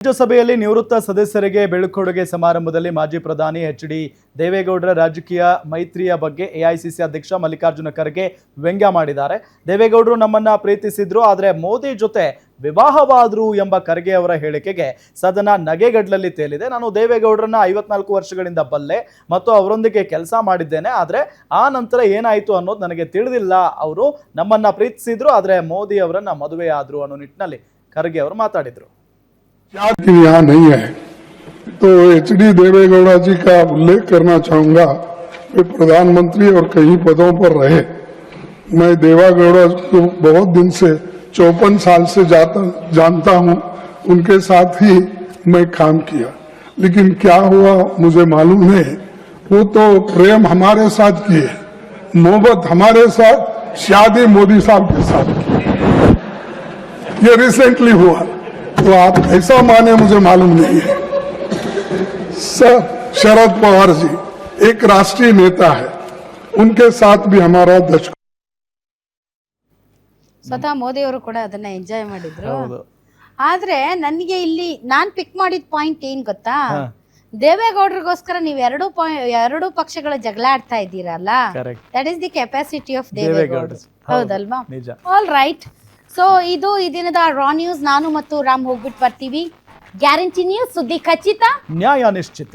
ರಾಜ್ಯಸಭೆಯಲ್ಲಿ ನಿವೃತ್ತ ಸದಸ್ಯರಿಗೆ ಬೀಳ್ಕೊಡುಗೆ ಸಮಾರಂಭದಲ್ಲಿ ಮಾಜಿ ಪ್ರಧಾನಿ ಎಚ್.ಡಿ. ದೇವೇಗೌಡರ ರಾಜಕೀಯ ಮೈತ್ರಿಯ ಬಗ್ಗೆ ಎಐಸಿಸಿ ಅಧ್ಯಕ್ಷ ಮಲ್ಲಿಕಾರ್ಜುನ ಖರ್ಗೆ ವ್ಯಂಗ್ಯ ಮಾಡಿದ್ದಾರೆ. ದೇವೇಗೌಡರು ನಮ್ಮನ್ನ ಪ್ರೀತಿಸಿದ್ರು, ಆದರೆ ಮೋದಿ ಜೊತೆ ವಿವಾಹವಾದ್ರು ಎಂಬ ಖರ್ಗೆ ಅವರ ಹೇಳಿಕೆಗೆ ಸದನ ನಗೆಗಡ್ಲಲ್ಲಿ ತೇಲಿದೆ. ನಾನು ದೇವೇಗೌಡರನ್ನ 54 ವರ್ಷಗಳಿಂದ ಬಲ್ಲೆ ಮತ್ತು ಅವರೊಂದಿಗೆ ಕೆಲಸ ಮಾಡಿದ್ದೇನೆ, ಆದರೆ ಆ ನಂತರ ಏನಾಯಿತು ಅನ್ನೋದು ನನಗೆ ತಿಳಿದಿಲ್ಲ. ಅವರು ನಮ್ಮನ್ನ ಪ್ರೀತಿಸಿದ್ರು, ಆದರೆ ಮೋದಿ ಅವರನ್ನ ಮದುವೆ ಆದ್ರು ಅನ್ನೋ ನಿಟ್ಟಿನಲ್ಲಿ ಖರ್ಗೆ ಅವರು ಮಾತಾಡಿದ್ರು. यहाँ नहीं है तो एच.डी. देवेगौड़ा जी का उल्लेख करना चाहूंगा। वे प्रधानमंत्री और कई पदों पर रहे। मैं देवेगौड़ा को बहुत दिन से 54 साल से जानता हूं, उनके साथ ही मैं काम किया, लेकिन क्या हुआ मुझे मालूम नहीं। वो तो प्रेम हमारे साथ किए, मोहब्बत हमारे साथ, शादी मोदी साहब के साथ की, ये रिसेंटली हुआ। तो आप ऐसा माने मुझे मालूम नहीं है। सर शरद पवार जी एक राष्ट्रीय नेता है, उनके साथ भी हमारा दशक ಸ್ವತಃ ಮೋದಿ ಅವರು ಕೂಡ ಅದನ್ನ ಎಂಜಾಯ್ ಮಾಡಿದ್ರು. ಆದ್ರೆ ನನಗೆ ಇಲ್ಲಿ ನಾನ್ ಪಿಕ್ ಮಾಡಿದ ಪಾಯಿಂಟ್ ಏನ್ ಗೊತ್ತಾ, ದೇವೇಗೌಡರಿಗೋಸ್ಕರ ನೀವು ಎರಡು ಪಕ್ಷಗಳ ಜಗಳ ಆಡ್ತಾ ಇದ್ದೀರಲ್ಲ, that is the capacity of Deve Gowda, ಹೌದಲ್ವಾ? All right. ಸೊ ಇದು ಈ ದಿನದ ರಾ ನ್ಯೂಸ್. ನಾನು ಮತ್ತು ರಾಮ್ ಹೋಗ್ಬಿಟ್ಟು ಬರ್ತೀವಿ. ಗ್ಯಾರಂಟಿ ನ್ಯೂಸ್, ಸುದ್ದಿ ಖಚಿತ, ನ್ಯಾಯ ನಿಶ್ಚಿತ.